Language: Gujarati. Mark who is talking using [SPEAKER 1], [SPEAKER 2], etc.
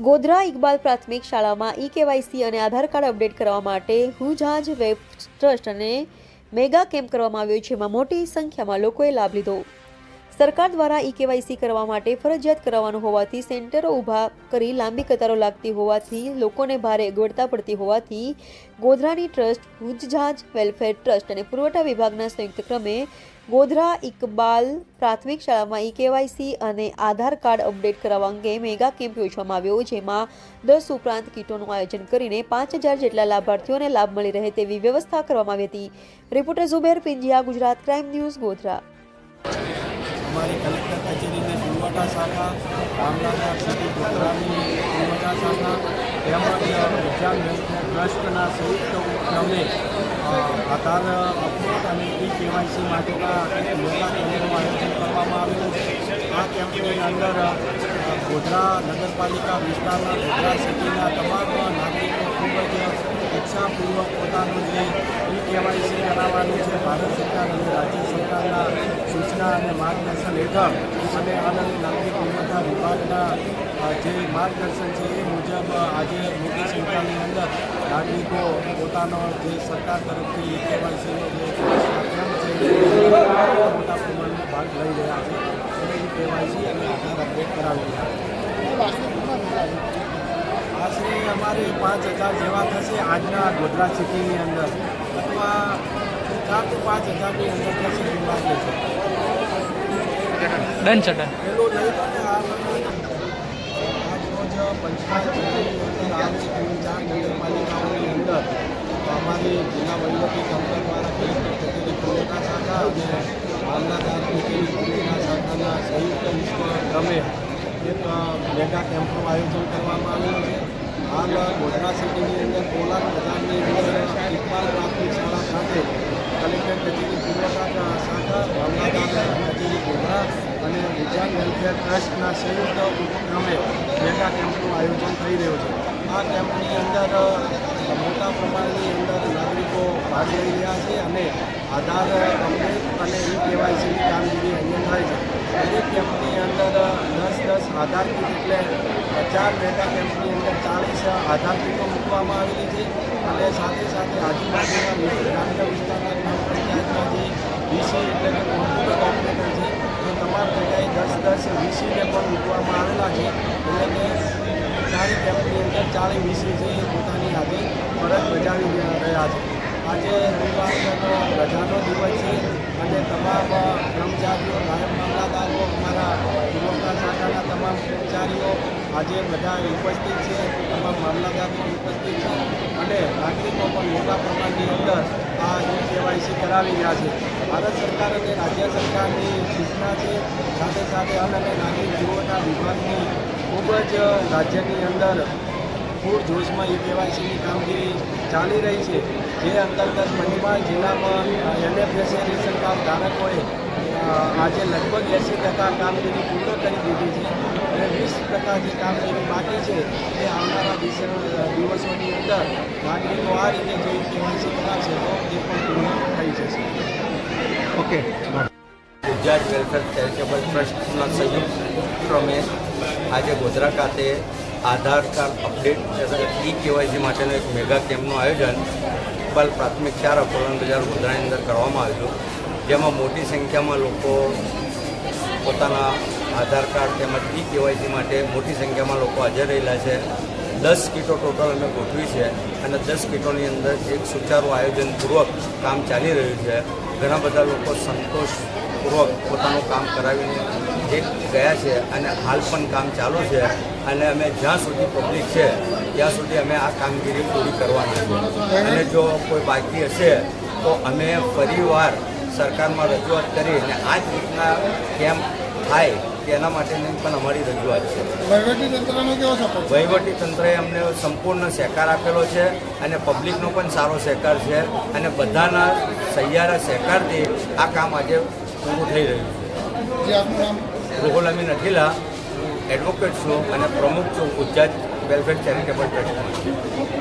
[SPEAKER 1] ગોધરા ઇકબાલ પ્રાથમિક શાળામાં ઈ-કેવાયસી અને આધાર કાર્ડ અપડેટ કરવા માટે હુજાજ વેબ ટ્રસ્ટ અને મેગા કેમ્પ કરવામાં આવ્યો, જેમાં મોટી સંખ્યામાં લોકોએ લાભ લીધો। સરકાર દ્વારા ઈ-કેવાયસી કરવા માટે ફરજિયાત કરાવવાનું હોવાથી સેન્ટરો ઊભા કરી લાંબી કતારો લાગતી હોવાથી લોકોને ભારે અગવડતા પડતી હોવાથી ગોધરાની ટ્રસ્ટ, હુજાજ વેલફેર ટ્રસ્ટ અને પુરવઠા વિભાગના સંયુક્ત ક્રમે ગોધરા ઇકબાલ પ્રાથમિક શાળામાં ઈ-કેવાયસી અને આધાર કાર્ડ અપડેટ કરાવવા અંગે મેગા કેમ્પ યોજવામાં આવ્યો, જેમાં 10 ઉપરાંત કીટોનું આયોજન કરીને 5000 જેટલા લાભાર્થીઓને લાભ મળી રહે તેવી વ્યવસ્થા કરવામાં આવી હતી। Reporter Zuber Pinjiya, Gujarat crime news, Godhra.
[SPEAKER 2] हमारी कलेक्टर कचेरी में पुरवठा शाखा, रामनगर सिटी गोधरानी पुरवठा शाखा તેમજ વિજ્ઞાન વેલફેર ટ્રસ્ટના સંયુક્ત ઉપક્રમે આધાર અપડેટ અને ઈ-કેવાયસી માટેના મેગા કેમ્પનું આયોજન કરવામાં આવેલું છે। આ કેમ્પની અંદર ગોધરા નગરપાલિકા વિસ્તારના ગોધરા સિટીના તમામ નાગરિકો ખૂબ જ ઉત્સાહપૂર્વક પોતાનું જે ઈ-કેવાયસી કરાવવાનું છે ભારત સરકાર અને રાજ્ય સરકારના સૂચના અને માર્ગદર્શન હેઠળ અને અલગ નાગરિક પુરવઠા વિભાગના જે માર્ગદર્શન છે એ મુજબ આજે મોટી સંખ્યાની અંદર નાગરિકો પોતાનો જે સરકાર તરફથી ઈ-કેવાયસીનો જે કાર્યક્રમ છે મોટા પ્રમાણમાં ભાગ લઈ રહ્યા છે અને ઈ-કેવાયસી અને આધાર અપડેટ કરાવી રહ્યા છે। આશરે અમારે 5000 જેવા થશે આજના ગોધરા સિટીની અંદર, અથવા 4 થી 5000ની અંદર થશે એવું લાગે છે।
[SPEAKER 3] ડન છે ડન।
[SPEAKER 2] પેલું નહીં તો આજરોજ પંચાયત ચૂંટણીની અંદર 4 નગરપાલિકાઓની અંદર અમારી જિલ્લા વહીવટી તંત્ર દ્વારા કલેક્ટર કચેરી પુરવઠા શાખા અને મામલતદાર કચેરી પુરવઠા શાખાના સંયુક્ત ક્રમે એક મેગા કેમ્પનું આયોજન કરવામાં આવેલું છે। હાલ ગોધરા સિટીની અંદર પોલાદ બજારની અંદર ઇકબાલ પ્રાથમિક શાળા ખાતે કલેક્ટર કચેરી પુરવઠા શાખા, મામલતદાર કચેરી ગોધરા અને વિજ્ઞાન વેલફેર ટ્રસ્ટના સંયુક્ત ઉપક્રમે મેગા કેમ્પનું આયોજન થઈ રહ્યું છે। આ કેમ્પની અંદર મોટા પ્રમાણની અંદર નાગરિકો ભાગ લઈ રહ્યા છે અને આધાર અપડેટ અને ઈ-કેવાયસીની કામગીરી અહીંયા થાય છે। દરેક કેમ્પની અંદર 10 આધાર કીટ એટલે 4 મેગા કેમ્પની અંદર 40 આધાર કીટો મૂકવામાં આવેલી છે અને સાથે સાથે આજુબાજુના ગ્રામ્ય વિસ્તારના ગ્રામ પંચાયતના જે વીસી એટલે કે કોમ્પ્યુટર ઓપરેટર છે એ તમામ જગ્યાએ 10 વીસીને પણ મૂકવામાં આવેલા છે, એટલે કે 4 કેમ્પની અંદર 40 વીસી છે એ પોતાની હાથે ફરજ બજાવી રહ્યા છે। આજે રવિવારનો રજાનો દિવસ છે અને તમામ કર્મચારીઓ, નાયબ મામલતદારો, અમારા પુરવઠા શાખાના તમામ કર્મચારીઓ આજે બધા ઉપસ્થિત છે, તમામ મામલતદાર પણ ઉપસ્થિત છે અને નાગરિકો પણ મોટા પ્રમાણની અંદર આ ઈ-કેવાયસી કરાવી રહ્યા છે। ભારત સરકાર અને રાજ્ય સરકારની સૂચના છે, સાથે સાથે અન્ન અને નાગરિક પુરવઠા વિભાગની ખૂબ જ રાજ્યની અંદર પૂર જોશમાં ઈ-કેવાયસીની કામગીરી ચાલી રહી છે, જે અંતર્ગત પંચમહાલ જિલ્લામાં NFSA રેશન કાર્ડ ધારકોએ આજે લગભગ 80% કામગીરી પૂર્ણ કરી દીધી છે અને 20% જે કામગીરી બાકી છે એ આવનારા દિવસોની અંદર નાગરિકો આ રીતે જો ઈ-કેવાયસી કરાવશે તો એ પણ પૂર્ણ થઈ જશે।
[SPEAKER 3] ઓકે।
[SPEAKER 4] હુજાજ વેલફેર ચેરિટેબલ ટ્રસ્ટના સંયુક્ત ક્રમે આજે ગોધરા ખાતે આધાર કાર્ડ અપડેટ ઈ-કેવાયસી માટેનું એક મેગા કેમ્પનું આયોજન ઇકબાલ પ્રાથમિક શાળા પોલાદ બજાર ગોધરાની અંદર કરવામાં આવેલું, જેમાં મોટી સંખ્યામાં લોકો પોતાના આધાર કાર્ડ તેમજ ઈ-કેવાયસી માટે મોટી સંખ્યામાં લોકો હાજર રહેલા છે। 10 કીટો ટોટલ અમે ગોઠવી છે અને 10 કીટોની અંદર એક સુચારું આયોજનપૂર્વક કામ ચાલી રહ્યું છે। ઘણા બધા લોકો સંતોષપૂર્વક પોતાનું કામ કરાવીને ગયા છે અને હાલ પણ કામ ચાલુ છે અને અમે જ્યાં સુધી પબ્લિક છે ત્યાં સુધી અમે આ કામગીરી પૂરી કરવાની છે અને જો કોઈ બાકી હશે તો અમે ફરીવાર સરકારમાં રજૂઆત કરી અને આ જ રીતના કેમ્પ થાય તેના માટેની પણ અમારી રજૂઆત છે।
[SPEAKER 2] વહીવટીતંત્રનો કેવો સપોર્ટ?
[SPEAKER 4] વહીવટીતંત્રએ અમને સંપૂર્ણ સહકાર આપેલો છે અને પબ્લિકનો પણ સારો સહકાર છે અને બધાના સહિયારા સહકારથી આ કામ આજે પૂરું થઈ રહ્યું છે।
[SPEAKER 2] જે આપનું નામ?
[SPEAKER 4] રૂહુલ અમીન અઠીલા, એડવોકેટ છું અને પ્રમુખ છું હુજાજ વેલફેર ચેરિટેબલ ટ્રસ્ટમાં।